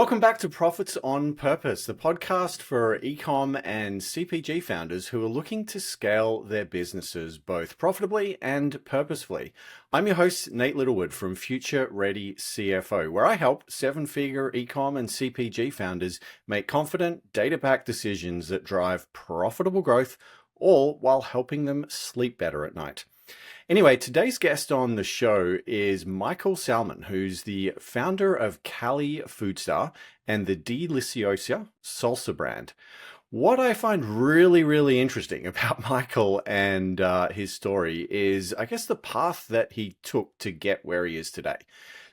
Welcome back to Profits on Purpose, the podcast for ecom and CPG founders who are looking to scale their businesses both profitably and purposefully. I'm your host, Nate Littlewood from Future Ready CFO, where I help seven-figure ecom and CPG founders make confident, data-backed decisions that drive profitable growth, all while helping them sleep better at night. Anyway, today's guest on the show is Michael Salman, who's the founder of Cali FoodStar and the Deliciosa salsa brand. What I find really interesting about Michael and his story is, I guess, the path that he took to get where he is today.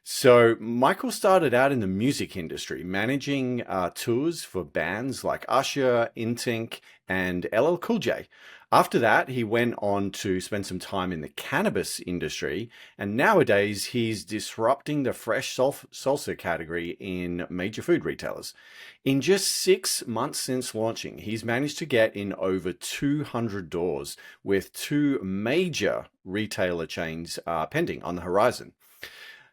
So Michael started out in the music industry, managing tours for bands like Usher, NSYNC, and LL Cool J. After that, he went on to spend some time in the cannabis industry, and nowadays he's disrupting the fresh salsa category in major food retailers. In just 6 months since launching, he's managed to get in over 200 doors, with two major retailer chains pending on the horizon.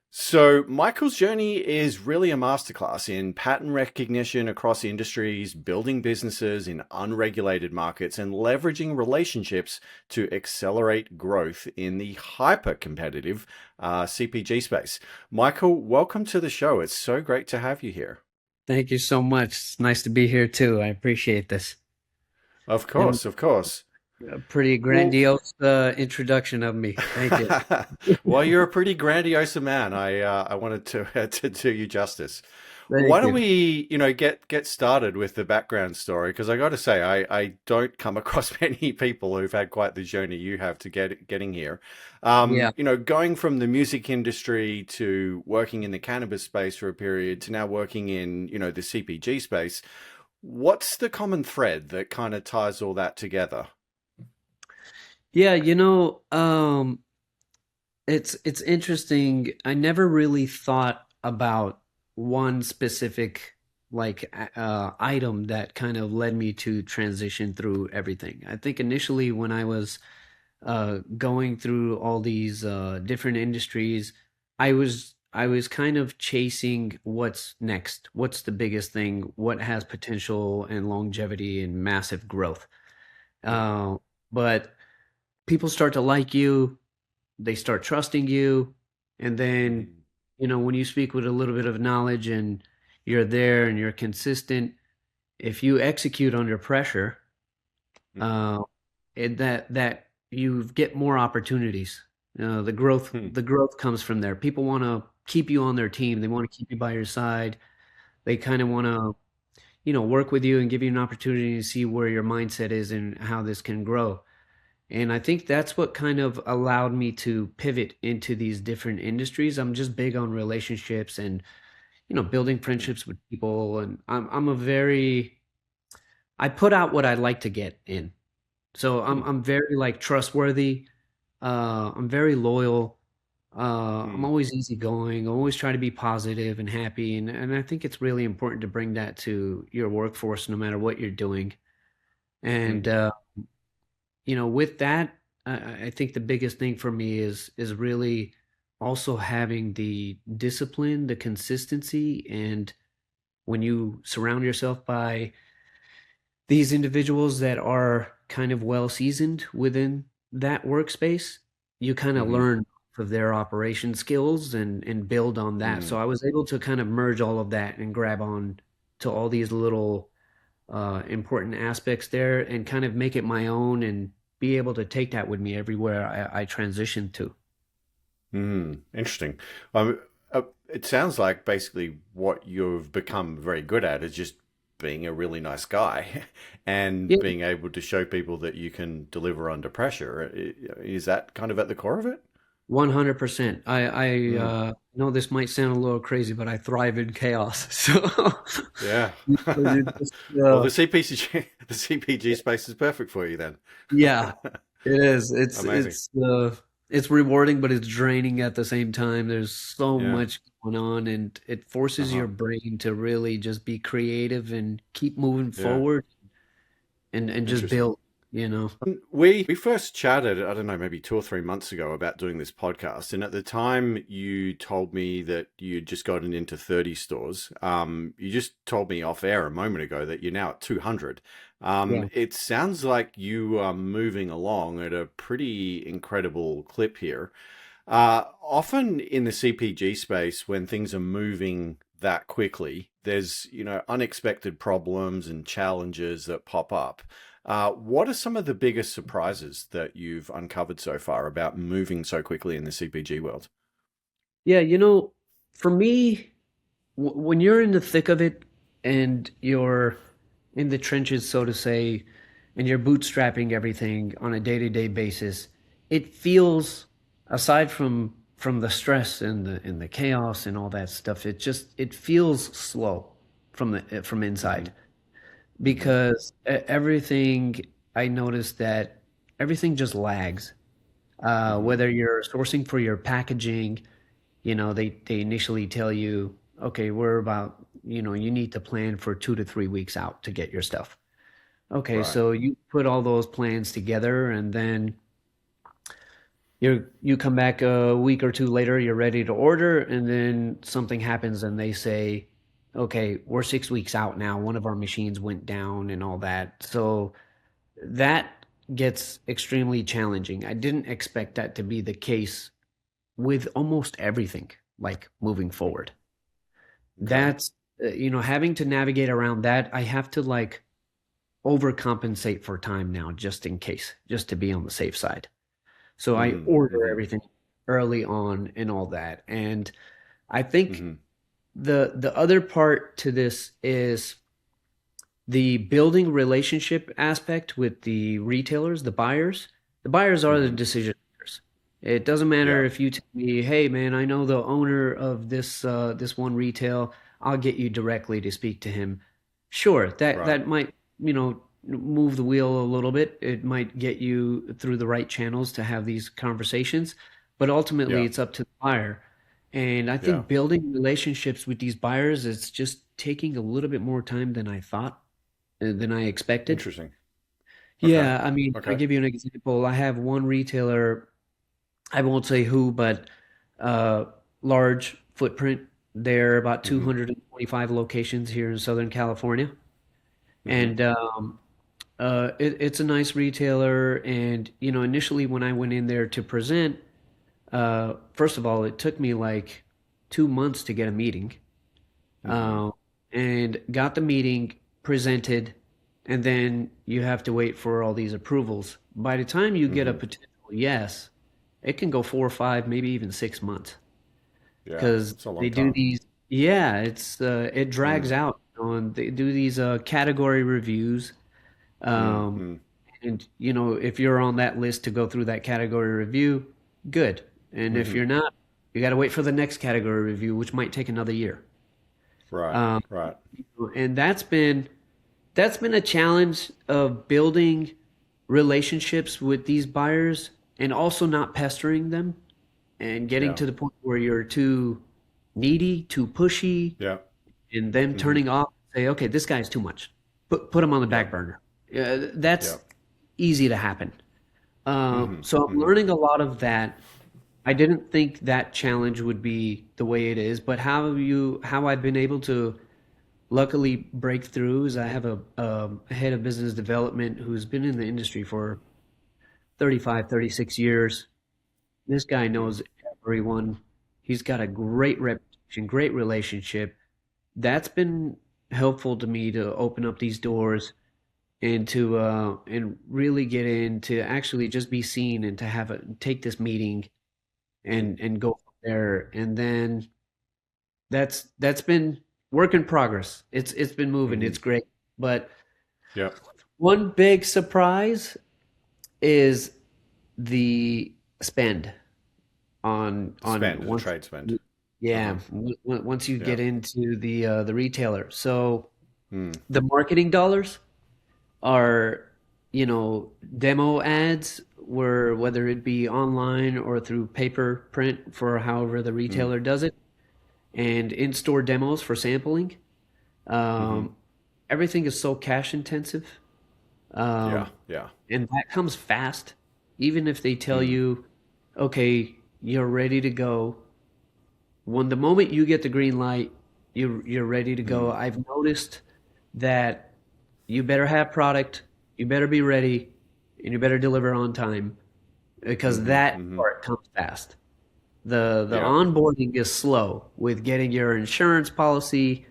So Michael's journey is really a masterclass in pattern recognition across industries, building businesses in unregulated markets, and leveraging relationships to accelerate growth in the hyper-competitive CPG space. Michael, welcome to the show. It's so great to have you here. Thank you so much. It's nice to be here too. I appreciate this. Of And course, of course. a pretty Well, grandiose introduction of me. Thank you. well, you're a pretty grandiose man. I wanted to to do you justice. Why Thank don't you. we, get started with the background story? Because I got to say, I don't come across many people who've had quite the journey you have to getting here. Yeah. Going from the music industry to working in the cannabis space for a period to now working in, the CPG space. What's the common thread that kind of ties all that together? Yeah, it's interesting. I never really thought about one specific item that kind of led me to transition through everything. I think initially when I was going through all these different industries, I was kind of chasing what's next, what's the biggest thing, what has potential and longevity and massive growth. Uh, but people start to like you, they start trusting you, and then Mhm. when you speak with a little bit of knowledge and you're there and you're consistent, if you execute under pressure, Mhm. uh, that you get more opportunities. The growth Hmm. the growth comes from there. People want to keep you on their team. They want to keep you by your side. They kind of want to, work with you and give you an opportunity to see where your mindset is and how this can grow. And I think that's what kind of allowed me to pivot into these different industries. I'm just big on relationships and, building Hmm. friendships with people. And I put out what I like to get in. So I'm Hmm. I'm very like trustworthy. I'm very loyal. I'm Hmm. always easygoing. I always try to be positive and happy, and I think it's really important to bring that to your workforce, no matter what you're doing. And Hmm. with that, I think the biggest thing for me is really also having the discipline, the consistency, and when you surround yourself by these individuals that are kind of well seasoned within that workspace, you kind of Hmm. learn of their operation skills and build on that. So Hmm. I was able to kind of merge all of that and grab on to all these little important aspects there and kind of make it my own and be able to take that with me everywhere I transition to. Hmm. Interesting. It sounds like basically what you've become very good at is just being a really nice guy and Yeah, being able to show people that you can deliver under pressure. Is that kind of at the core of it? 100%. I Hmm. know this might sound a little crazy, but I thrive in chaos. So Yeah. you just, Well, the CPG the CPG space is perfect for you then. yeah, it is. Amazing. It's rewarding, but it's draining at the same time. There's so Yeah. much going on, and it forces Uh-huh. your brain to really just be creative and keep moving Yeah. forward and just Interesting. build. you know? We first chatted, I don't know, maybe 2 or 3 months ago about doing this podcast, and at the time you told me that you'd just gotten into 30 stores. You just told me off air a moment ago that you're now at 200. Yeah. It sounds like you are moving along at a pretty incredible clip here. Often in the CPG space, when things are moving that quickly, there's, unexpected problems and challenges that pop up. What are some of the biggest surprises that you've uncovered so far about moving so quickly in the CPG world? Yeah, for me, when you're in the thick of it and you're in the trenches, so to say, and you're bootstrapping everything on a day-to-day basis, it feels, aside from the stress and the chaos and all that stuff, it feels slow from Hmm. inside Hmm. because everything I noticed that everything just lags. Hmm. Whether you're sourcing for your packaging, they initially tell you, okay, we're about, you need to plan for 2 to 3 weeks out to get your stuff. Okay, Right. so you put all those plans together and then you come back a week or two later, you're ready to order, and then something happens and they say, okay, we're 6 weeks out now. One of our machines went down and all that. So that gets extremely challenging. I didn't expect that to be the case with almost everything, like moving forward. Okay. That's, having to navigate around that. I have to like overcompensate for time now, just in case, just to be on the safe side. So I Hmm. order Hmm. everything early on and all that. And I think Hmm. the other part to this is the building relationship aspect with the retailers, the buyers. The buyers are the Hmm. decision makers. It doesn't matter Yeah. if you tell me, "Hey, man, I know the owner of this one retail. I'll get you directly to speak to him." Sure, that Right. that might, move the wheel a little bit. It might get you through the right channels to have these conversations, but ultimately Yeah. it's up to the buyer. And I Yeah. think building relationships with these buyers is just taking a little bit more time than I thought than I expected. Interesting. Okay. Yeah, I mean, I Okay. give you an example. I have one retailer, I won't say who, but uh large footprint. They're about Hmm. 225 locations here in Southern California. Hmm. And it's a nice retailer. And, initially when I went in there to present, first of all, it took me like 2 months to get a meeting. Hmm. uh, and got the meeting presented, and then you have to wait for all these approvals. By the time you get a Hmm. potential yes, it can go 4 or 5, maybe even 6 months Yeah. because It's a they long do time. these. Yeah, it drags Mm. out. And they do these category reviews. Mm. Um, Mm. and if you're on that list to go through that category review, good. And if Hmm. you're not, you got to wait for the next category review, which might take another year. Right. Um, Right. and that's been a challenge of building relationships with these buyers and also not pestering them and getting Yeah. to the point where you're too needy, too pushy, Yeah. and them Hmm. turning off, say, okay, this guy's too much. Put him on the Yeah. back burner. Yeah. That's easy to happen. Hmm. So I'm Hmm. learning a lot of that. I didn't think that challenge would be the way it is, but how I've been able to luckily breakthroughs. I have a head of business development who's been in the industry for 35, 36 years. This guy Hmm. knows everyone. He's got a great reputation, great relationship. That's been helpful to me to open up these doors and to and really get in to actually just be seen and to take this meeting and go from there. And then that's been work in progress. It's been moving. Hmm. It's great. But Yeah. one big surprise is the spend on Spend, once, trade spend. Uh-huh. yeah, once you Yeah. get into the retailer. So Mm. the marketing dollars are, demo ads where whether it be online or through paper print for however the Mm. retailer does it, and in-store demos for sampling. Hmm. Um, Everything is so cash intensive Yeah. Um, Yeah. and that comes fast. Even if they tell Mm. you, okay, you're ready to go. When the moment you get the green light, you're ready to go. Mm. I've noticed that you better have product, you better be ready, and you better deliver on time because Mm-hmm. that Mm-hmm. part comes fast. The Yeah. onboarding is slow with getting your insurance policy,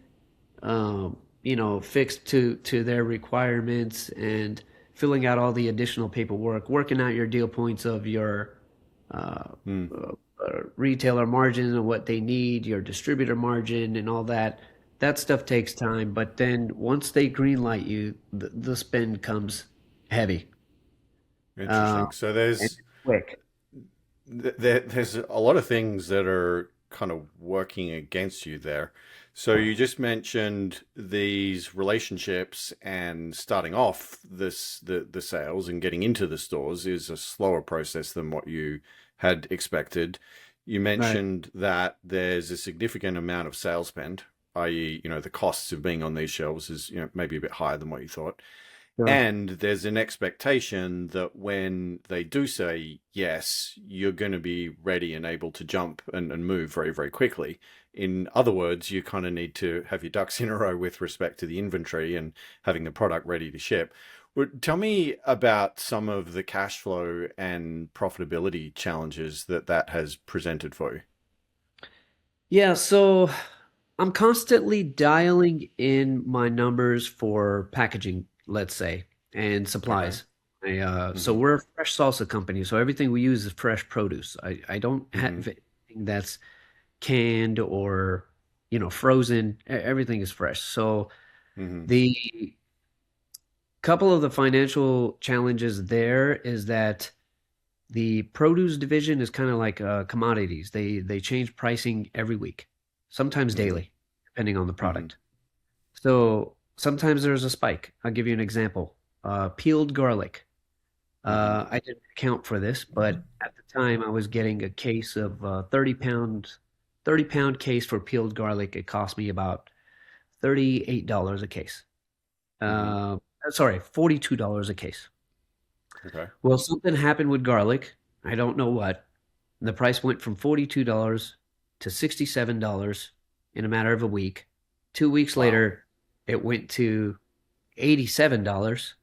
fixed to their requirements and filling out all the additional paperwork, working out your deal points of your uh, Mm. retailer margin and what they need, your distributor margin and all that. That stuff takes time, but then once they greenlight you, the spend comes heavy, uh, Interesting. So and there's quick. there's a lot of things that are kind of working against you there. So you just mentioned these relationships and starting off the sales and getting into the stores is a slower process than what you had expected. You Right. mentioned that there's a significant amount of sales spend, i.e., the costs of being on these shelves is, maybe a bit higher than what you thought. Sure. And there's an expectation that when they do say yes, you're going to be ready and able to jump and move very, very quickly. In other words, you kind of need to have your ducks in a row with respect to the inventory and having the product ready to ship. Tell me about some of the cash flow and profitability challenges that has presented for you. Yeah, so I'm constantly dialing in my numbers for packaging, let's say, and Okay. supplies. So Mm-hmm. we're a fresh salsa company, so everything we use is fresh produce. I don't have Mm-hmm. anything that's canned or frozen. Everything is fresh. So Mm-hmm. the couple of the financial challenges there is that the produce division is kind of like commodities. They change pricing every week, sometimes Mm-hmm. daily, depending on the Mm-hmm. product. So sometimes there's a spike. I'll give you an example. Peeled garlic. Mm-hmm. I didn't account for this, but at the time I was getting a case of 30 pound case for peeled garlic. It cost me about $38 a case. Mm-hmm. Uh, sorry, $42 a case. Okay. Well, something happened with garlic. I don't know what. The price went from $42 to $67 in a matter of a week. 2 weeks Wow. later, it went to $87.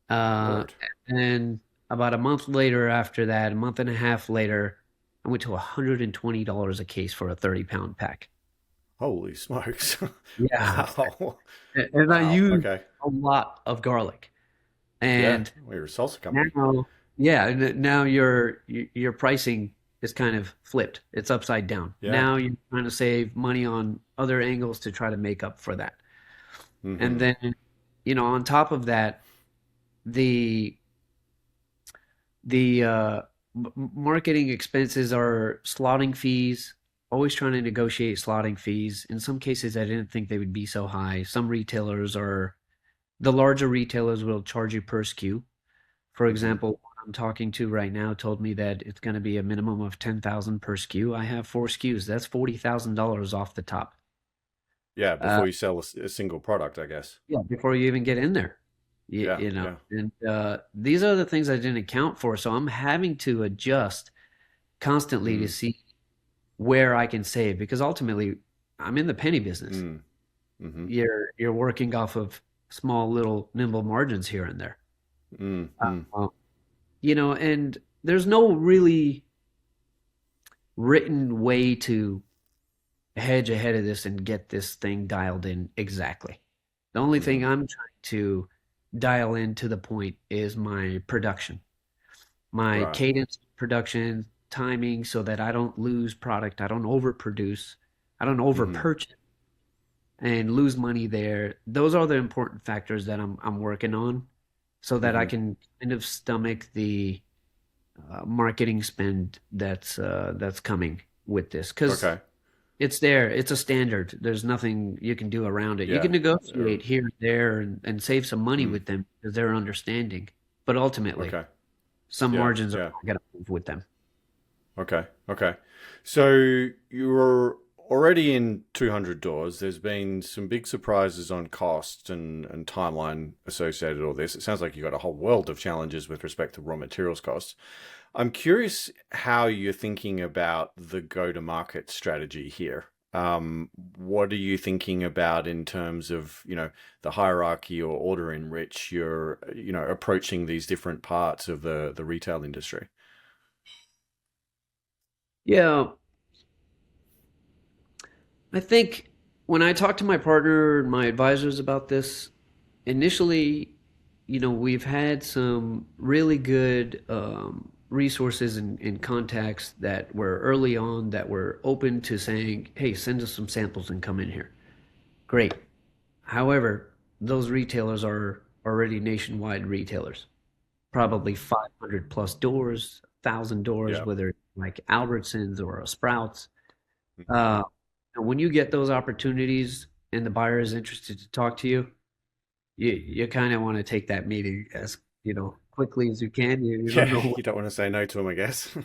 Uh, Lord. and about a month later, after that, a month and a half later, I went to $120 a case for a 30-pound pack. Holy smokes. Yeah. Wow. And I Wow. use Okay. a lot of garlic. Yeah. And Well, you're a salsa company. now, yeah, and now your pricing is kind of flipped. It's upside down. Yeah. Now you're trying to save money on other angles to try to make up for that. And Mm-hmm. then, on top of that, the marketing expenses are slotting fees. Always trying to negotiate slotting fees. In some cases, I didn't think they would be so high. Some retailers are the larger retailers will charge you per SKU. For Mm-hmm. example, one I'm talking to right now told me that it's going to be a minimum of 10,000 per SKU. I have 4 SKUs. That's $40,000 off the top. Yeah. Uh, Before you sell a single product, I guess. yeah, before you even get in there, Yeah. Yeah. and these are the things I didn't account for. So I'm having to adjust constantly to Mm. see where I can save because ultimately I'm in the penny business. Mm. Mm-hmm. You're working off of small little nimble margins here and there. Mm. Mm. Uh, and there's no really written way to hedge ahead of this and get this thing dialed in exactly. The only thing Mm-hmm. I'm trying to dial in to the point is my production, my Right. cadence production, timing, so that I don't lose product, I don't overproduce, I don't Mm-hmm. overpurchase and lose money there. Those are the important factors that I'm working on so that I Mm-hmm. can kind of stomach the marketing spend that's coming with this because Okay. it's there. It's a standard. There's nothing you can do around it. You can Yeah. negotiate here and there and save some money Mm. with them because they're understanding. But ultimately, Okay. some Yeah. margins are Yeah. going to move with them. Okay. Okay. So you're already in 200 doors. There's been some big surprises on cost and timeline associated with all this. It sounds like you've got a whole world of challenges with respect to raw materials costs. I'm curious how you're thinking about the go-to-market strategy here. What are you thinking about in terms of, the hierarchy or order in which you're, approaching these different parts of the retail industry? Yeah, I think when I talk to my partner and my advisors about this, initially, we've had some really good resources and contacts that were early on that were open to saying, hey, send us some samples and come in here. Great. However, those retailers are already nationwide retailers, probably 500 plus doors, 1,000 doors, Yeah. whether it's like Albertsons or a Sprouts. Mhm. Uh, and when you get those opportunities and the buyer is interested to talk to you, you kind of want to take that meeting as, quickly as you can. You don't Yeah, know what. you don't want to say no to them, I guess.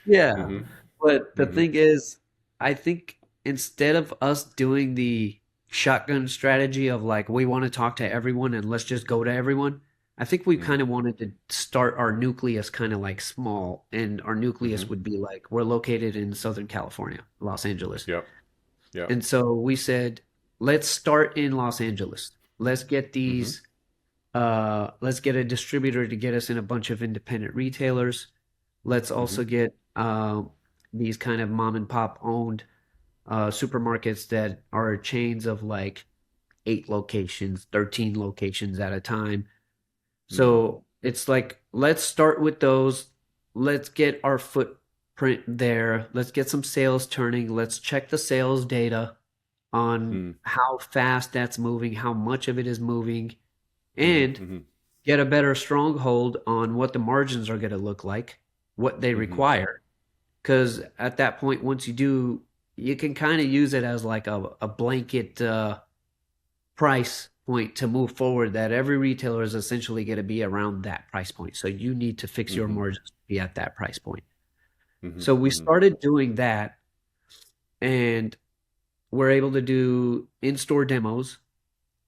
Yeah. hmm But the hmm thing is, I think instead of us doing the shotgun strategy of like, we want to talk to everyone and let's just go to everyone, I think we hmm kind of wanted to start our nucleus kind of like small. And our nucleus hmm would be like, we're located in Southern California, Los Angeles. Yep. Yep. And so we said, let's start in Los Angeles. hmm Let's get a distributor to get us in a bunch of independent retailers. Let's hmm also get these kind of mom and pop owned supermarkets that are chains of like 8 locations, 13 locations at a time. hmm So it's like, let's start with those. Let's get our footprint there. Let's get some sales turning. Let's check the sales data on hmm how fast that's moving, how much of it is moving, hmm and hmm get a better stronghold on what the margins are going to look like, what they hmm require. Because at that point, once you do, you can kind of use it as like a blanket price point to move forward that every retailer is essentially going to be around that price point. So you need to fix your hmm margins to be at that price point. hmm So we hmm started doing that and we're able to do in-store demos,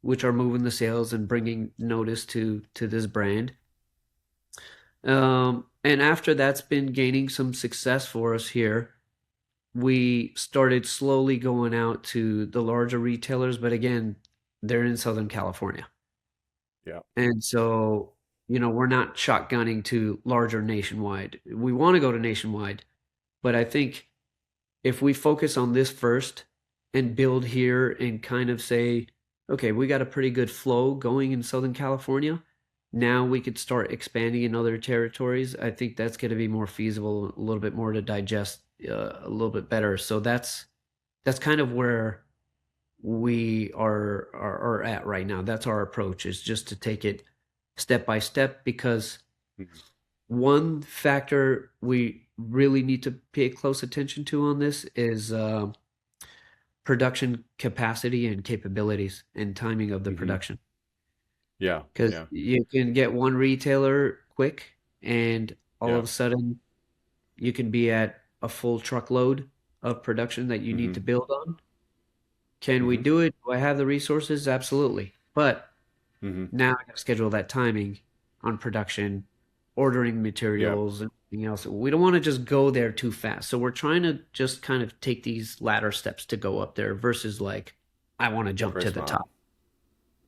which are moving the sales and bringing notice to this brand. And after that's been gaining some success for us here, we started slowly going out to the larger retailers, but again, they're in Southern California. Yeah. And so, we're not shotgunning to larger nationwide. We want to go to nationwide, but I think if we focus on this first and build here and kind of say, okay, we got a pretty good flow going in Southern California. Now we could start expanding in other territories. I think that's going to be more feasible, a little bit more to digest, a little bit better. So that's kind of where we are at right now. That's our approach, is just to take it step by step, because hmm one factor we really need to pay close attention to on this is production capacity and capabilities and timing of the hmm production. Yeah. Because Yeah. you can get one retailer quick, and all Yeah. of a sudden you can be at a full truckload of production that you need hmm to build on. Can we hmm do it? Do I have the resources? Absolutely. But hmm now I got to schedule that timing on production, ordering Yeah. materials, and everything else. We don't want to just go there too fast. So we're trying to just kind of take these ladder steps to go up there versus like, I want to jump Very to the smart. top.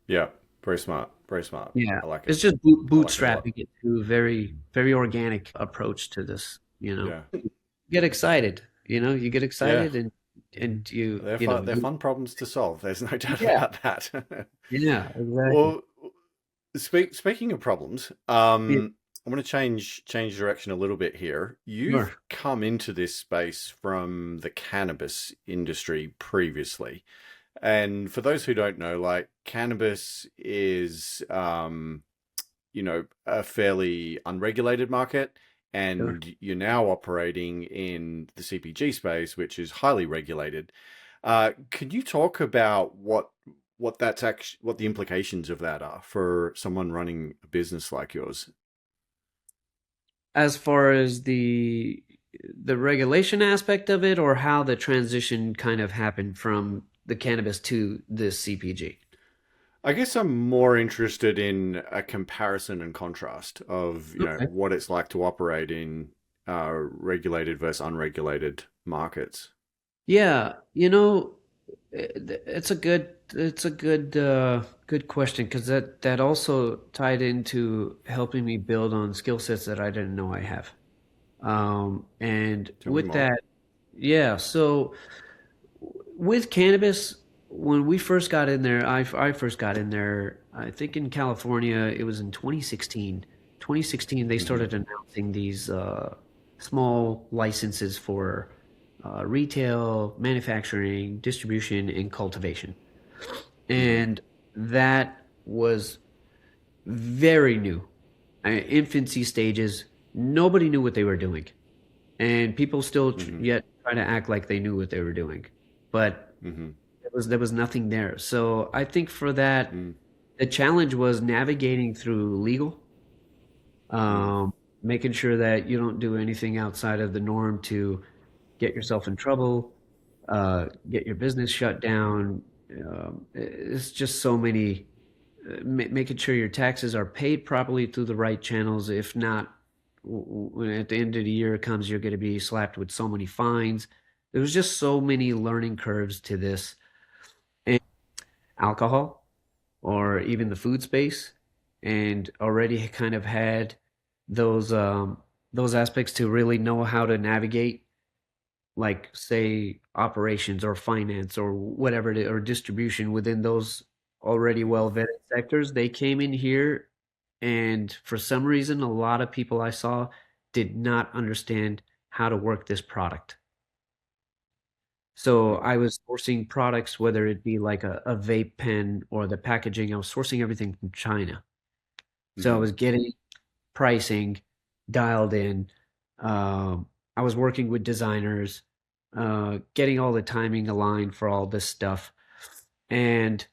Yeah. Very smart. Very smart. Yeah. I like it. It's just I like it a lot. bootstrapping it to a very, very organic approach to this, Yeah. Get excited, you get Yeah. excited and They're fun. They're fun problems to solve. There's no doubt yeah, about that. yeah, exactly. Well, speaking of problems, Yeah, I'm going to change direction a little bit here. You've sure. come into this space from the cannabis industry previously, and for those who don't know, like cannabis is, a fairly unregulated market, Sure. and you're now operating in the CPG space, which is highly regulated. Can you talk about what the implications of that are for someone running a business like yours? As far as the the regulation aspect of it, or how the transition kind of happened from the cannabis to this CPG? I guess I'm more interested in a comparison and contrast of, Okay. what it's like to operate in regulated versus unregulated markets. Yeah, it's a good question because that also tied into helping me build on skill sets that I didn't know I have. And Tell me with more. that, yeah, so with cannabis, when we first got in there, I first got in there, I think in California, it was in 2016. 2016, they Hmm. started announcing these small licenses for retail, manufacturing, distribution, and cultivation. Hmm. And that was very new, infancy stages. Nobody knew what they were doing, and people still Hmm. yet try to act like they knew what they were doing, but Hmm. there was nothing there. So I think for that, Mm. the challenge was navigating through legal, Mm. um, making sure that you don't do anything outside of the norm to get yourself in trouble, get your business shut down. It's just so many. Making sure your taxes are paid properly through the right channels. If not, when at the end of the year comes, you're going to be slapped with so many fines. There was just so many learning curves to this. And alcohol, or even the food space, and already kind of had those those aspects to really know how to navigate, like say operations or finance or whatever it is, or distribution within those already well vetted sectors. They came in here, and for some reason, a lot of people I saw did not understand how to work this product. So Mm. I was sourcing products, whether it be like a vape pen or the packaging, I was sourcing everything from China. So I Hmm. was getting pricing dialed in. I was working with designers, getting all the timing aligned for all this stuff. And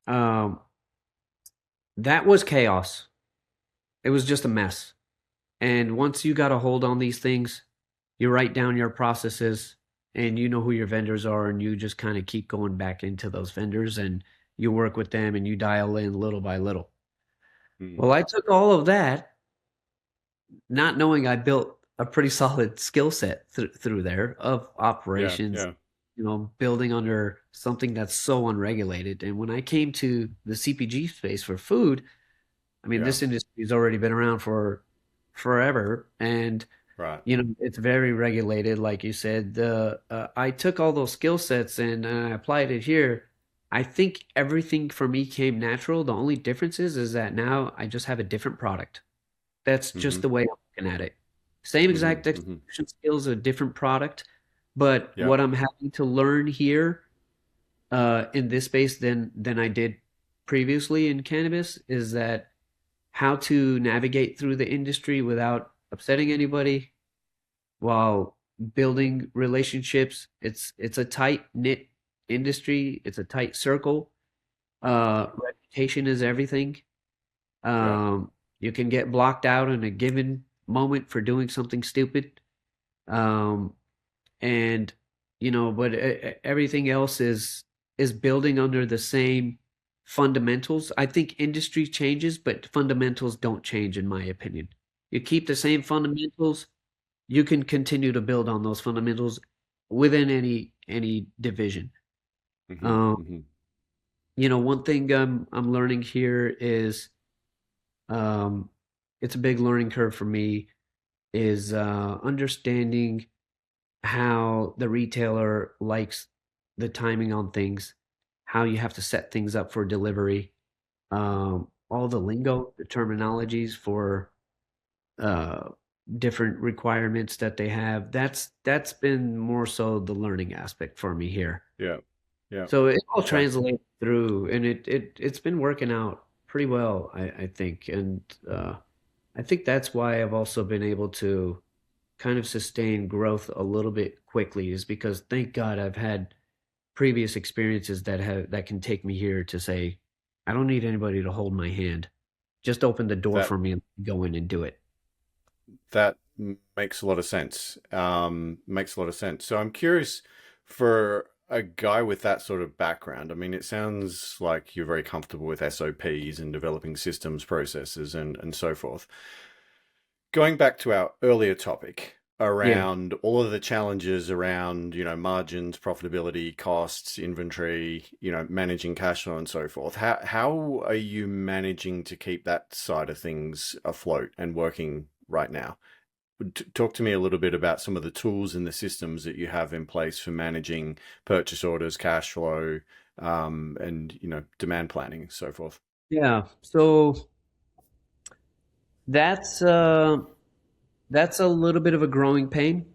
um, that was chaos. It was just a mess. And once you got a hold on these things, you write down your processes and you know who your vendors are, and you just kind of keep going back into those vendors and you work with them and you dial in little by little. Mm. Well, I took all of that, not knowing I built a pretty solid skill set through there of Yeah, operations, yeah, building under something that's so unregulated. And when I came to the CPG space for food, I mean, yeah. this industry has already been around for forever, and Right. it's very regulated, like you said. I took all those skill sets and I applied it here. I think everything for me came natural. The only difference is that now I just have a different product. That's just Hmm. the way I'm looking at it. Same Hmm. exact Hmm. execution skills, a different product, but Yeah. what I'm having to learn here in this space than I did previously in cannabis is that how to navigate through the industry without upsetting anybody while building relationships. It's a tight knit industry. It's a tight circle. Reputation is everything. Yeah. You can get blocked out in a given moment for doing something stupid. Um, and but everything else is building under the same fundamentals. I think industry changes, but fundamentals don't change, in my opinion. You keep the same fundamentals, you can continue to build on those fundamentals within any division. Hmm. Um, Hmm. one thing I'm learning here is um, it's a big learning curve for me is understanding how the retailer likes the timing on things, how you have to set things up for delivery, all the lingo, the terminologies for uh, different requirements that they have. That's been more so the learning aspect for me here. Yeah. Yeah. So it all Okay. translates through, and it's been working out pretty well, I think, and I think that's why I've also been able to kind of sustain growth a little bit quickly, is because thank God I've had previous experiences that can take me here to say, I don't need anybody to hold my hand. Just open the door That for me and go in and do it. that makes a lot of sense. Makes a lot of sense. So I'm curious for a guy with that sort of background. I mean, it sounds like you're very comfortable with SOPs and developing systems, processes, and so forth. Going back to our earlier topic Yeah. around all of the challenges around, margins, profitability, costs, inventory, managing cash flow and so forth. How are you managing to keep that side of things afloat and working right now? Talk to me a little bit about some of the tools and the systems that you have in place for managing purchase orders, cash flow, and demand planning and so forth. Yeah. So that's uh that's a little bit of a growing pain.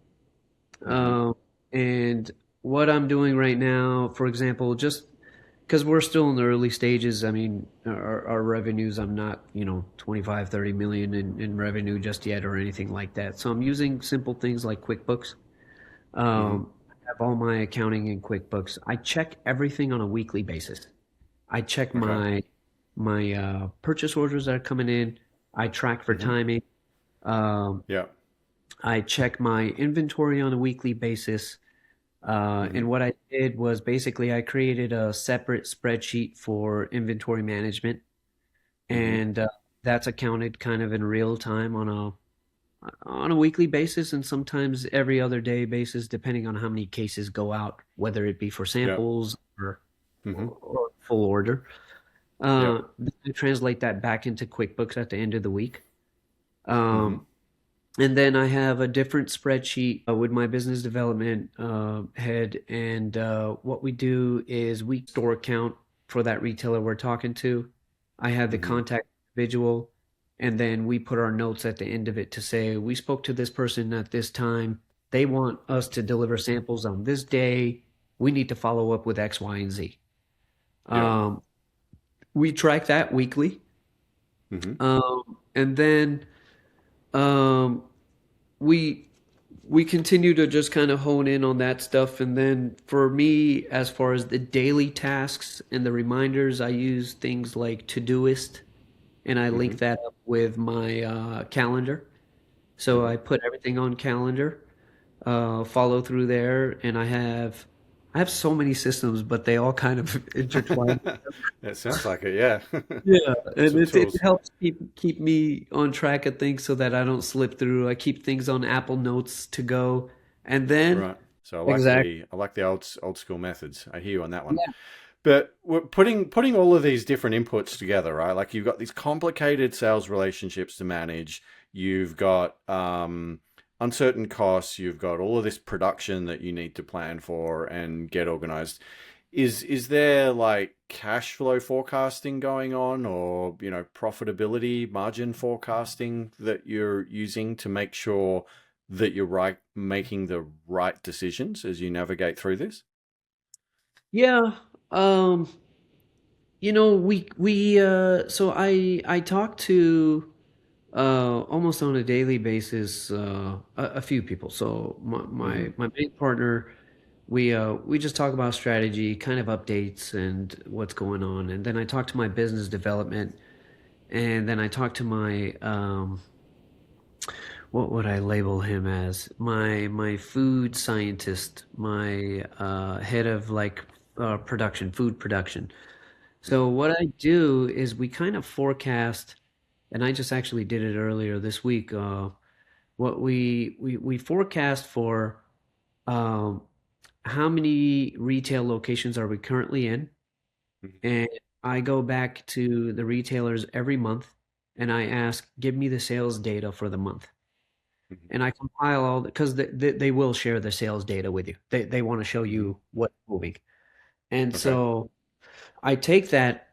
Hmm. Uh, and what I'm doing right now, for example, just because we're still in the early stages, I mean, our revenues, I'm not, 25, 30 million in revenue just yet or anything like that. So I'm using simple things like QuickBooks. Hmm. I have all my accounting in QuickBooks. I check everything on a weekly basis. I check Okay. my purchase orders that are coming in. I track for Hmm. timing. Um, Yeah. I check my inventory on a weekly basis. And Hmm. what I did was basically I created a separate spreadsheet for inventory management, Hmm. and that's accounted kind of in real time on a weekly basis and sometimes every other day basis, depending on how many cases go out, whether it be for Yeah. samples or Hmm. or full order. Yeah. Then I translate that back into QuickBooks at the end of the week. Hmm. Um, And then I have a different spreadsheet with my business development head. And what we do is we store account for that retailer we're talking to. I have the Hmm. contact individual, and then we put our notes at the end of it to say, we spoke to this person at this time. They want us to deliver samples on this day. We need to follow up with X, Y, and Z. Yeah. Um, we track that weekly. Hmm. And then um, we we continue to just kind of hone in on that stuff. And then for me, as far as the daily tasks and the reminders, I use things like Todoist, and I link Hmm. that up with my calendar. So Hmm. I put everything on calendar, follow through there, and I have so many systems, but they all kind of intertwine. It sounds like it, yeah. Yeah, Lots and of it tools. helps keep me on track of things so that I don't slip through. I keep things on Apple Notes to go, and then Right. So exact. I like the old school methods. I hear you on that one. Yeah, But we're putting all of these different inputs together, right? Like you've got these complicated sales relationships to manage. You've got uncertain costs. You've got all of this production that you need to plan for and get organized. Is there like cash flow forecasting going on, or profitability margin forecasting that you're using to make sure that you're making the right decisions as you navigate through this? yeah. Um, we so I talk to almost on a daily basis a few people. So Hmm. my main partner, we just talk about strategy, kind of updates and what's going on, and then I talk to my business development, and then I talk to my what would I label him as? My food scientist, my head of like production, food production. So Hmm. what I do is we kind of forecast, and I just actually did it earlier this week. What we forecast for um, how many retail locations are we currently in, Hmm. and I go back to the retailers every month, and I ask, give me the sales data for the month. Hmm. And I compile all because they will share the sales data with you. They want to show Hmm. you what's moving. And Okay. so I take that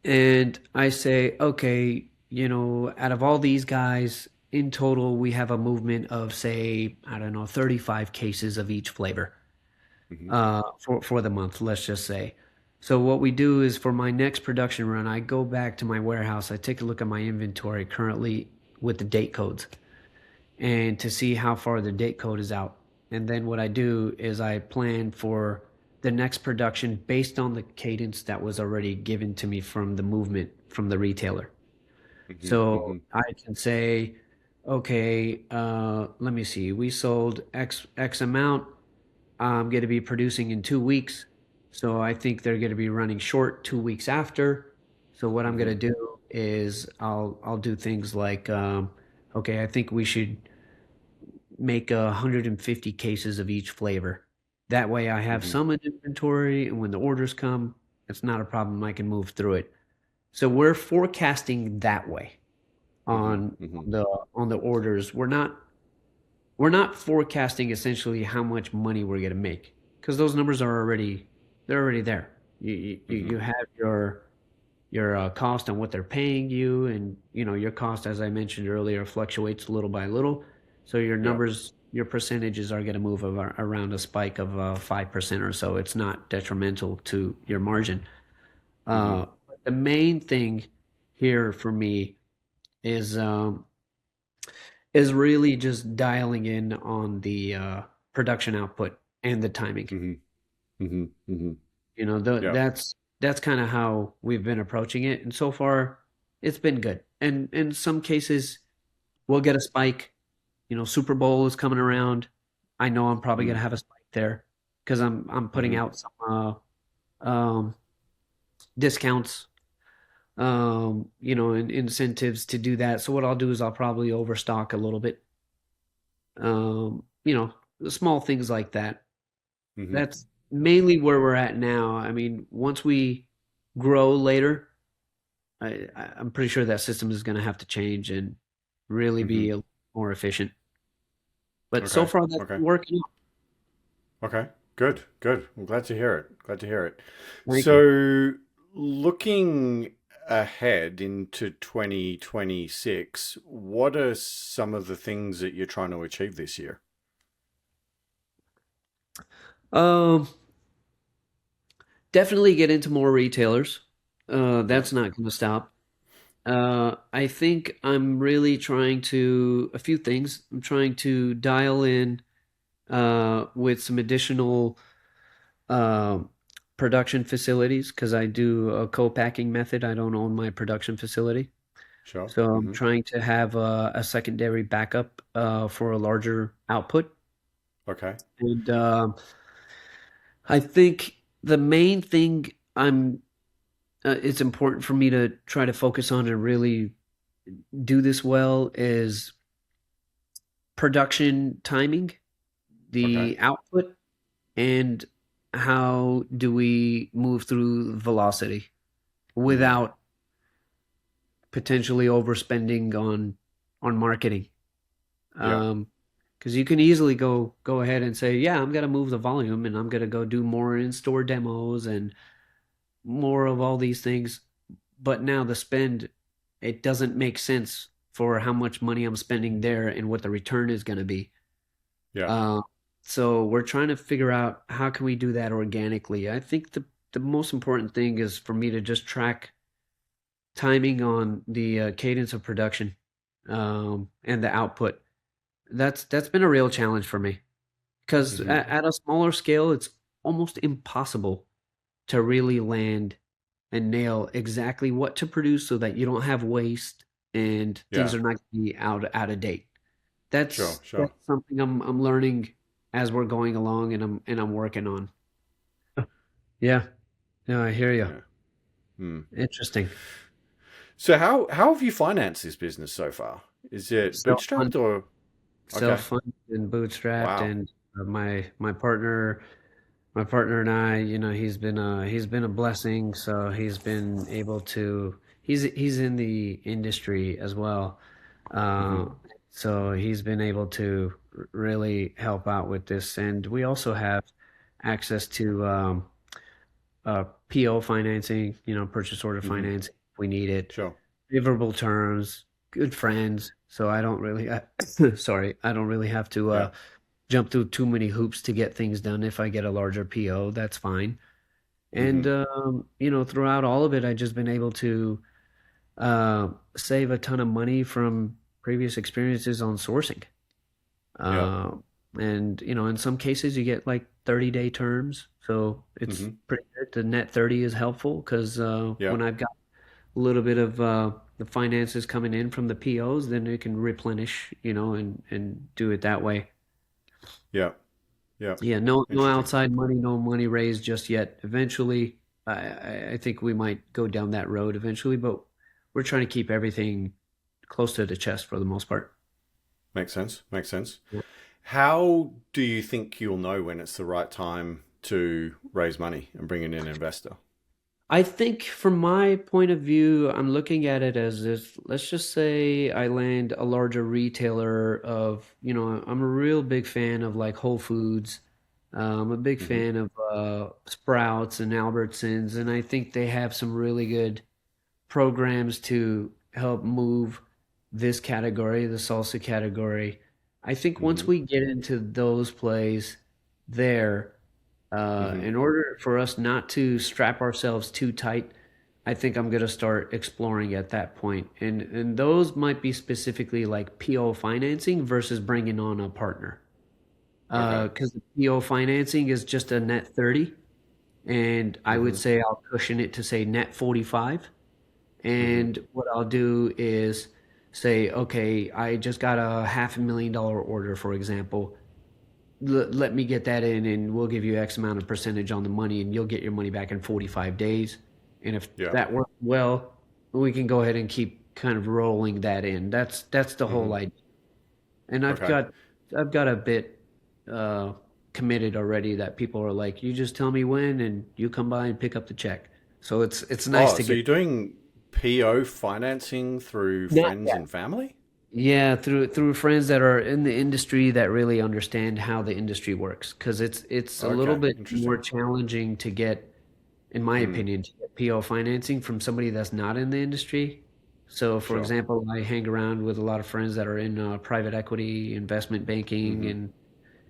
and I say, okay, out of all these guys, in total, we have a movement of, say, I don't know, 35 cases of each flavor Hmm. for the month, let's just say. So what we do is for my next production run, I go back to my warehouse, I take a look at my inventory currently with the date codes and to see how far the date code is out. And then what I do is I plan for the next production based on the cadence that was already given to me from the movement from the retailer. Hmm. So Hmm. I can say, okay, let me see. We sold X amount. I'm going to be producing in 2 weeks. So I think they're going to be running short 2 weeks after. So what I'm going Mm-hmm. to do is I'll do things like okay, I think we should make 150 cases of each flavor. That way I have Mm-hmm. some in inventory, and when the orders come, it's not a problem. I can move through it. So we're forecasting that way Mm-hmm. on Mm-hmm. the on the orders. We're not forecasting essentially how much money we're going to make because those numbers are already they're already there. Mm-hmm. You have your cost and what they're paying you, and your cost, as I mentioned earlier, fluctuates little by little. So your Yeah. numbers, your percentages are going to move around a spike of 5% or so. It's not detrimental to your margin. Mm-hmm. The main thing here for me is um, is really just dialing in on the production output and the timing. Mm-hmm. Mm-hmm. Mm-hmm. Yeah. That's kind of how we've been approaching it, and so far it's been good. And in some cases, we'll get a spike. Super Bowl is coming around. I know I'm probably Mm-hmm. gonna have a spike there because I'm putting Mm-hmm. out some discounts, and incentives to do that. So what I'll do is I'll probably overstock a little bit. The small things like that. Mm-hmm. That's mainly where we're at now. I mean, once we grow later, I'm pretty sure that system is going to have to change and really Mm-hmm. be more efficient. But so Okay. far, that's Okay. been working out. Okay. Good. Good. I'm glad to hear it. Glad to hear it. Thank you. So, looking ahead into 2026, what are some of the things that you're trying to achieve this year? Um, Definitely get into more retailers. Yeah. That's not going to stop. I think I'm really trying to a few things. I'm trying to dial in with some additional um, production facilities because I do a co-packing method. I don't own my production facility. Sure. So I'm Mm-hmm. trying to have a secondary backup for a larger output. Okay. And I think the main thing it's important for me to try to focus on and really do this well is production timing, Okay. the output, and how do we move through velocity Mm-hmm. without potentially overspending on marketing. Yeah. Because you can easily go ahead and say, yeah, I'm gonna move the volume and I'm gonna go do more in-store demos and more of all these things. But now the spend, it doesn't make sense for how much money I'm spending there and what the return is gonna be. Yeah. Uh, so we're trying to figure out how can we do that organically. I think the most important thing is for me to just track timing on the cadence of production and the output. That's been a real challenge for me because Mm-hmm. at a smaller scale, it's almost impossible to really land and nail exactly what to produce so that you don't have waste and things Yeah. are not going to be out of date. Sure. That's Sure. something I'm learning as we're going along and I'm working on. Yeah, yeah, I hear you. Yeah. Hmm. Interesting. So how have you financed this business so far? Is it Self bootstrapped or okay? self-funded and bootstrapped, Wow. and my partner and I, he's been a blessing. So he's been able to he's in the industry as well. Mm-hmm. Uh, so he's been able to really help out with this, and we also have access to PO financing, purchase order Mm-hmm. financing if we need it, Sure. favorable terms, good friends. So I don't really, sorry, I don't really have to Yeah. jump through too many hoops to get things done. If I get a larger PO, that's fine. And Mm-hmm. throughout all of it, I've just been able to save a ton of money from previous experiences on sourcing. Yeah. Uh, and in some cases, you get like 30-day terms, so it's Mm-hmm. pretty good. The net 30 is helpful because Yeah. when I've got a little bit of the finances coming in from the POs, then it can replenish, and do it that way. Yeah. Yeah. Yeah, no Interesting. outside money, no money raised just yet. Eventually, I think we might go down that road eventually, but we're trying to keep everything close to the chest for the most part. Makes sense. Makes sense. Yeah. How do you think you'll know when it's the right time to raise money and bring in an investor? I think from my point of view, I'm looking at it as if, let's just say I land a larger retailer of, I'm a real big fan of like Whole Foods. I'm a big Hmm. fan of Sprouts and Albertsons, and I think they have some really good programs to help move this category, the salsa category. I think once Hmm. we get into those plays there, Hmm. in order for us not to strap ourselves too tight, I think I'm going to start exploring at that point. And those might be specifically like PO financing versus bringing on a partner. Okay. Because the PO financing is just a net 30, and I would Hmm. say I'll cushion it to say net 45. Hmm. And what I'll do is say, okay, I just got a $500,000 order, for example. Let me get that in, and we'll give you X amount of percentage on the money, and you'll get your money back in 45 days. And if Yeah. that works well, we can go ahead and keep kind of rolling that in. That's the whole Hmm. idea. And Okay. I've got a bit uh, committed already that people are like, you just tell me when, and you come by and pick up the check. So it's nice Oh, to so get. you're doing PO financing through Not friends yet. and family? Yeah, through friends that are in the industry that really understand how the industry works, because it's a little Okay. bit more Interesting. challenging to get, in my Mm. opinion, to get PO financing from somebody that's not in the industry. So, for Sure. example, I hang around with a lot of friends that are in private equity, investment banking, Hmm. and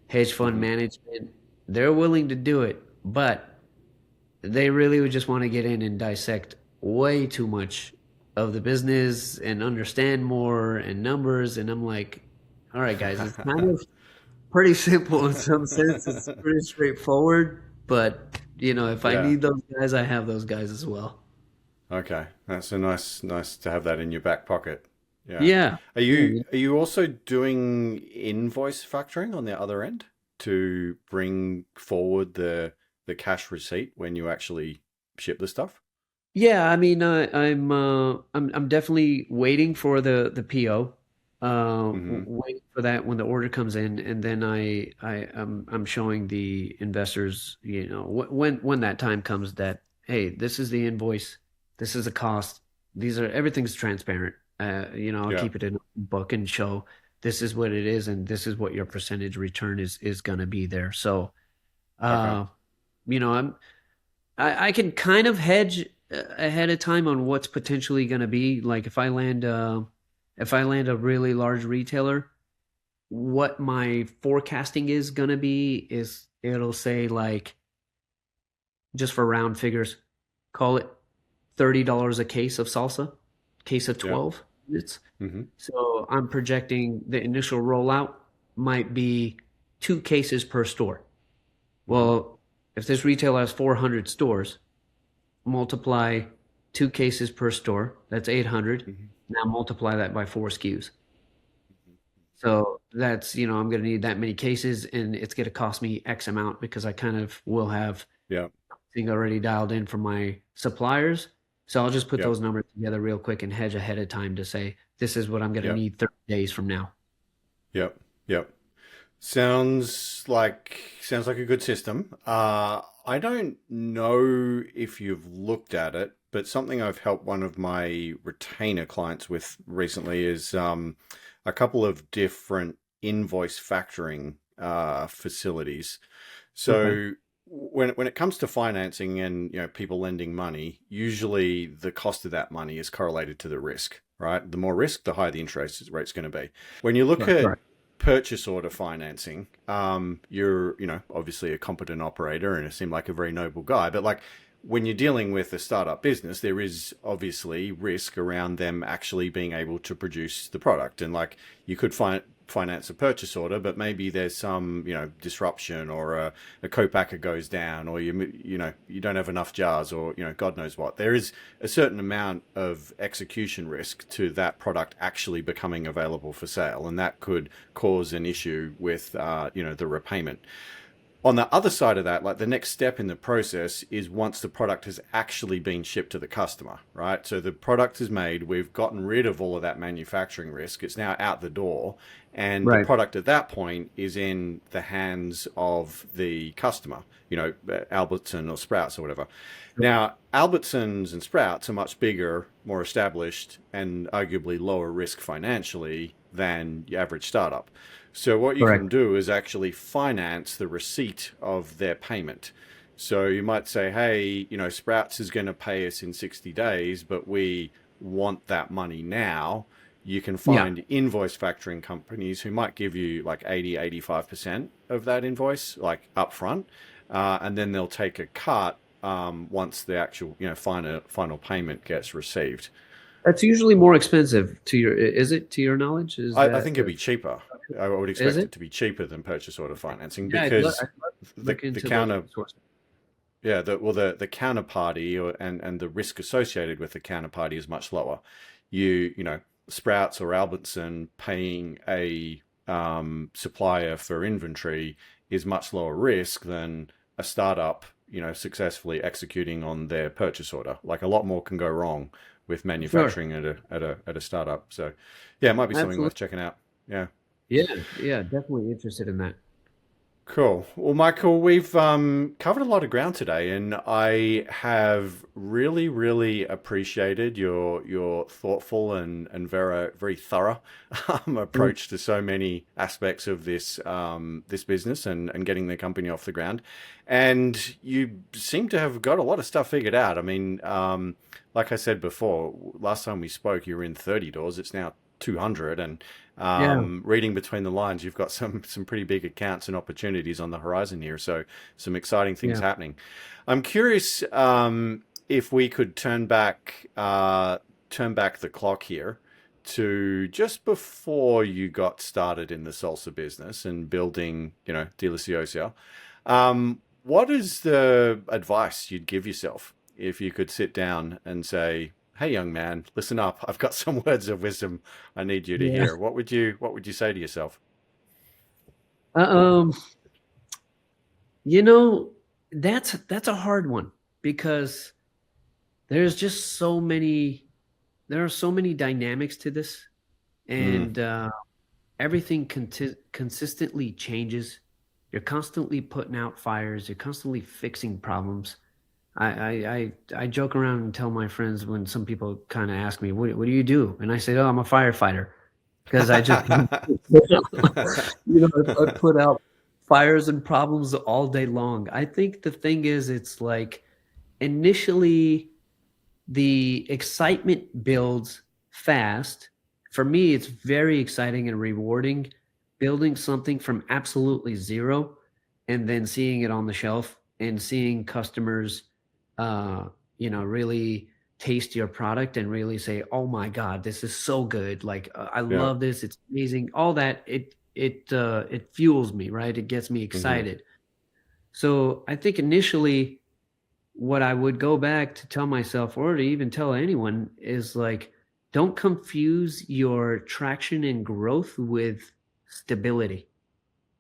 hedge fund Hmm. management. They're willing to do it, but they really would just want to get in and dissect way too much of the business and understand more and numbers. And I'm like, all right, guys, it's kind of pretty simple in some sense. It's pretty straightforward, but if I Yeah. need those guys, I have those guys as well. Okay. That's a nice to have that in your back pocket. Yeah. Yeah. Are Yeah. you also doing invoice factoring on the other end to bring forward the cash receipt when you actually ship the stuff? Yeah, I mean, I'm definitely waiting for the PO, Hmm. waiting for that when the order comes in, and then I'm showing the investors, when that time comes that, hey, this is the invoice, this is the cost, everything's transparent. I'll Yeah. keep it in a book and show this is what it is, and this is what your percentage return is gonna be there. So, Okay. uh, I can kind of hedge ahead of time on what's potentially going to be. Like if I land a really large retailer, what my forecasting is going to be is it'll say like, just for round figures, call it $30 a case of salsa, case of Yeah. 12 units. Hmm. So I'm projecting the initial rollout might be 2 cases per store. Hmm. Well, if this retailer has 400 stores, multiply 2 cases per store. That's 800. Hmm. Now multiply that by 4 SKUs. So that's, I'm going to need that many cases, and it's going to cost me X amount because I kind of will have Yeah. thing already dialed in from my suppliers. So I'll just put Yep. those numbers together real quick and hedge ahead of time to say, this is what I'm going to Yep. need 30 days from now. Yep. Yep. Sounds like a good system. I don't know if you've looked at it, but something I've helped one of my retainer clients with recently is a couple of different invoice factoring facilities. Okay. So when it comes to financing and people lending money, usually the cost of that money is correlated to the risk, right? The more risk, the higher the interest rate's going to be. When you look Yeah, at correct. purchase order financing, you're obviously a competent operator and it seemed like a very noble guy, but like when you're dealing with a startup business, there is obviously risk around them actually being able to produce the product, and like you could finance a purchase order, but maybe there's some, disruption, or a co-packer goes down, or you don't have enough jars, or God knows what. There is a certain amount of execution risk to that product actually becoming available for sale, and that could cause an issue with the repayment. On the other side of that, like, the next step in the process is once the product has actually been shipped to the customer, right? So the product is made, we've gotten rid of all of that manufacturing risk, it's now out the door, and the Right. product at that point is in the hands of the customer, Albertson or Sprouts or whatever. Now, Albertsons and Sprouts are much bigger, more established, and arguably lower risk financially than the average startup. So what you can Correct. do is actually finance the receipt of their payment. So you might say, hey, Sprouts is going to pay us in 60 days, but we want that money now. You can Yeah. find invoice factoring companies who might give you like 80, 85% of that invoice, like upfront. And then they'll take a cut once the actual, final payment gets received. That's usually more expensive is it to your knowledge? Is I that think it'd be cheaper. I would is expect it? it to be cheaper than purchase order financing, Yeah, because I'd love to look the into those counter, sources. yeah, the counterparty, and the risk associated with the counterparty is much lower. Sprouts or Albertson paying a supplier for inventory is much lower risk than a startup, successfully executing on their purchase order. Like, a lot more can go wrong with Sure. manufacturing at a startup. So, yeah, it might be something worth Absolutely. checking out. Yeah. Yeah, yeah, definitely interested in that. Cool. Well, Michael, we've covered a lot of ground today, and I have really, really appreciated your thoughtful and very, very thorough Mm. approach to so many aspects of this business, and getting the company off the ground. And you seem to have got a lot of stuff figured out. I mean, like I said before, last time we spoke, you were in 30 doors. It's now 200, and Yeah, reading between the lines, you've got some pretty big accounts and opportunities on the horizon here. So some exciting things yeah. happening. I'm curious, if we could turn back the clock here to just before you got started in the salsa business and building, Deliciosa. What is the advice you'd give yourself if you could sit down and say, "Hey, young man, listen up. I've got some words of wisdom I need you to Yeah. hear." What would you say to yourself? Uh, Um, you know, that's a hard one because there's just there are so many dynamics to this, Mm, and everything consistently changes. You're constantly putting out fires. You're constantly fixing problems. I joke around and tell my friends when some people kind of ask me, what do you do? And I say, oh, I'm a firefighter because I just, I put out fires and problems all day long. I think the thing is, it's like initially the excitement builds fast. For me, it's very exciting and rewarding building something from absolutely zero and then seeing it on the shelf and seeing customers, uh, really taste your product and really say, "Oh my God, this is so good! Like, I yeah. love this. It's amazing." All that it fuels me, right? It gets me Hmm. excited. So I think initially what I would go back to tell myself or to even tell anyone is like, don't confuse your traction and growth with stability.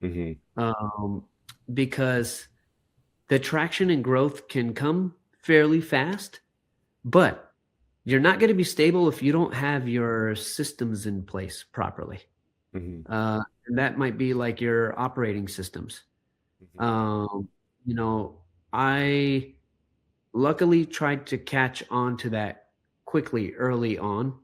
Hmm. Um, because the traction and growth can come fairly fast, but you're not going to be stable if you don't have your systems in place properly. Hmm. And that might be like your operating systems. Hmm. Um, you know, I luckily tried to catch on to that quickly early on.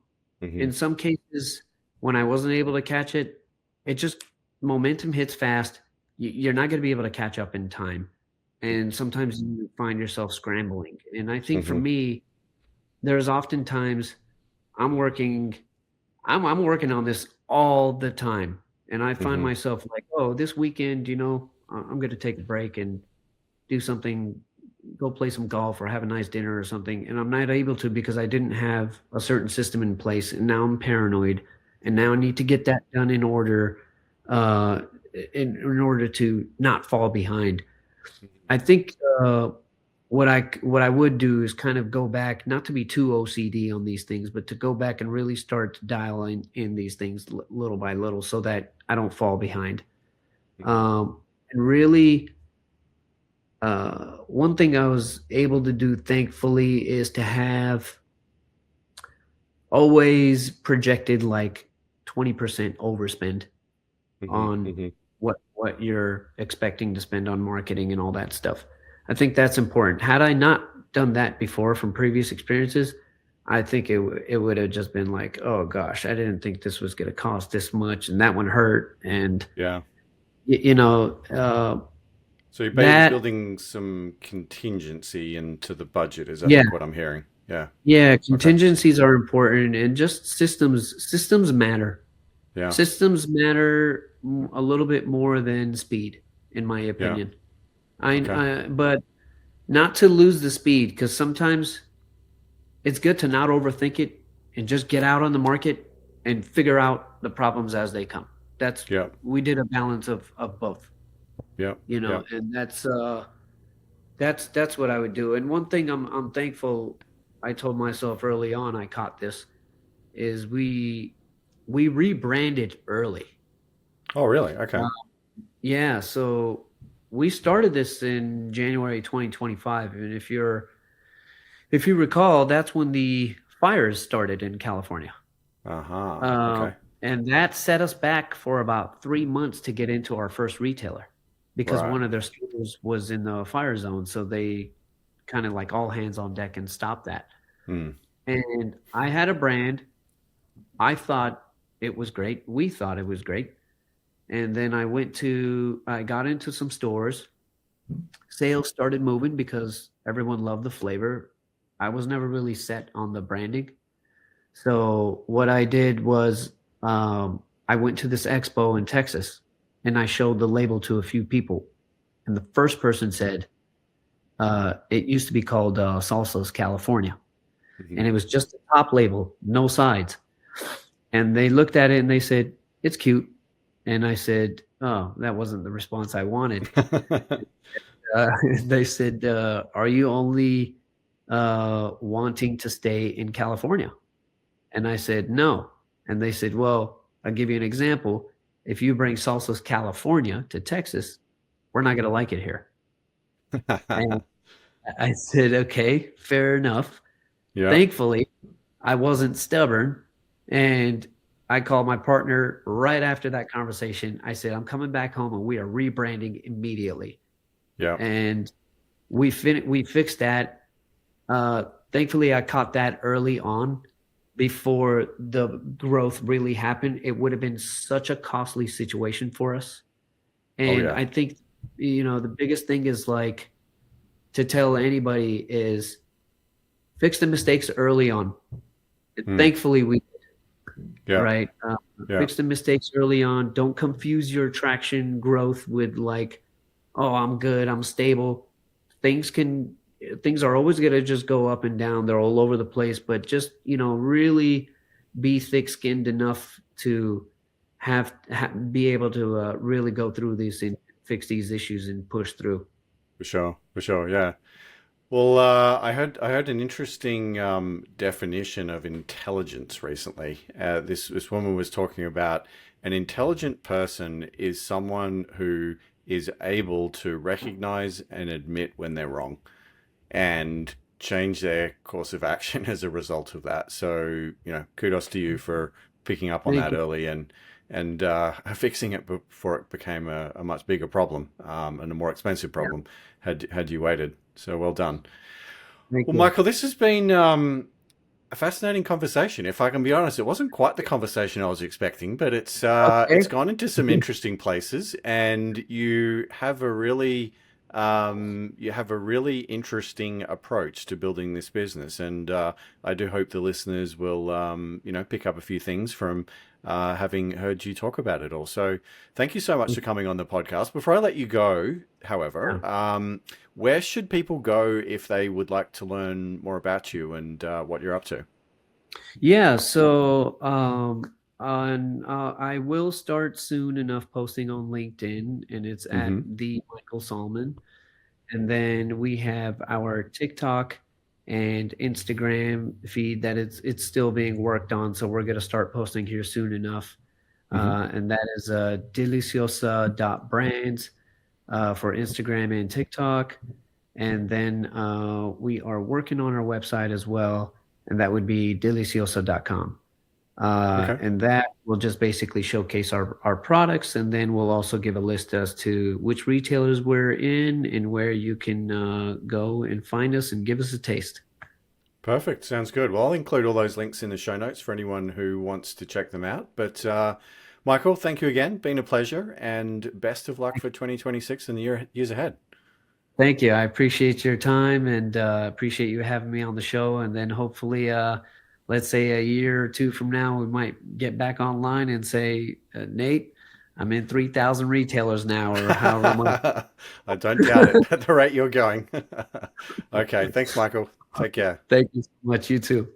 Hmm. In some cases, when I wasn't able to catch it, it just momentum hits fast. You're not going to be able to catch up in time. And sometimes you find yourself scrambling. And I think for Hmm. me, there's oftentimes I'm working, I'm working on this all the time. And I find Hmm. myself like, oh, this weekend, I'm going to take a break and do something, go play some golf or have a nice dinner or something, and I'm not able to because I didn't have a certain system in place, and now I'm paranoid, and now I need to get that done in order. uh, in order to not fall behind. I think what I would do is kind of go back, not to be too OCD on these things, but to go back and really start to dial in these things little by little, so that I don't fall behind. Mhm. And really, one thing I was able to do, thankfully, is to have always projected like 20% overspend Mhm. on Mhm. what you're expecting to spend on marketing and all that stuff. I think that's important. Had I not done that before from previous experiences, I think it would have just been like, oh gosh, I didn't think this was going to cost this much, and that one hurt, and Yeah. y- you know So you're that building some contingency into the budget, is I yeah, think what I'm hearing. Yeah. yeah, Okay. contingencies are important, and just systems matter. Yeah. Systems matter a little bit more than speed, in my Yeah. opinion. Okay. But not to lose the speed, because sometimes it's good to not overthink it and just get out on the market and figure out the problems as they come. That's Yeah. We did a balance of both, Yeah. Yeah. and that's what I would do. And one thing I'm thankful I told myself early on, I caught this, is we rebranded early. Oh, really? Okay. Yeah, so we started this in January 2025, and if you recall, that's when the fires started in California. Uh-huh. Uh, Okay. and that set us back for about 3 months to get into our first retailer, because Right. one of their stores was in the fire zone. So they kind of like all hands on deck and stopped that. Hmm. And I had a brand. I thought it was great. We thought it was great. And then I got into some stores. Sales started moving because everyone loved the flavor. I was never really set on the branding. So what I did was, I went to this expo in Texas, and I showed the label to a few people. And the first person said, it used to be called Salsa's California. And Mhm. it was just the top label, no sides. And they looked at it and they said, it's cute. And I said, oh, that wasn't the response I wanted. Uh, they said, are you only wanting to stay in California? And I said, no. And they said, well, I'll give you an example. If you bring Salsa's California to Texas, we're not going to like it here. And I said, okay, fair enough. Yeah. Thankfully, I wasn't stubborn. And I called my partner right after that conversation. I said, I'm coming back home and we are rebranding immediately. Yeah. And we fixed that. Thankfully, I caught that early on before the growth really happened. It would have been such a costly situation for us. Oh, And yeah. I think, the biggest thing is like to tell anybody is fix the mistakes early on. Hmm. Thankfully, we Yeah. right? Yeah. Fix the mistakes early on. Don't confuse your traction growth with like, oh, I'm good, I'm stable. Things can things are always going to just go up and down. They're all over the place, but just, really be thick-skinned enough to be able to really go through these and fix these issues and push through. For sure. For sure. Yeah. Well, I heard an interesting definition of intelligence recently. This woman was talking about an intelligent person is someone who is able to recognize and admit when they're wrong and change their course of action as a result of that. So, kudos to you for picking up on Thank that you. early and fixing it before it became a much bigger problem and a more expensive Yeah, problem had you waited. So well done. thank Well, you. Michael, this has been a fascinating conversation. If I can be honest, it wasn't quite the conversation I was expecting, but it's Okay. gone into some interesting places, and you have a really interesting approach to building this business, and I do hope the listeners will pick up a few things from having heard you talk about it all. So, thank you so much for coming on the podcast. Before I let you go, Yeah. however, where should people go if they would like to learn more about you and what you're up to? Yeah, so And I will start soon enough posting on LinkedIn, and it's at Mm-hmm. the Michael Salman. And then we have our TikTok and Instagram feed that it's still being worked on. So we're going to start posting here soon enough. Mm-hmm. And that is deliciosa.brands for Instagram and TikTok. And then we are working on our website as well, and that would be deliciosa.com. Okay. And that will just basically showcase our products, and then we'll also give a list as to which retailers we're in and where you can go and find us and give us a taste. Perfect. Sounds good. Well, I'll include all those links in the show notes for anyone who wants to check them out. But Michael, thank you again. Been a pleasure, and best of luck for 2026 and the years ahead. Thank you. I appreciate your time and appreciate you having me on the show. And then hopefully, let's say a year or two from now, we might get back online and say, Nate, I'm in 3,000 retailers now, or however much. I don't doubt it at the rate you're going. Okay. Thanks, Michael. Take care. Thank you so much. You too.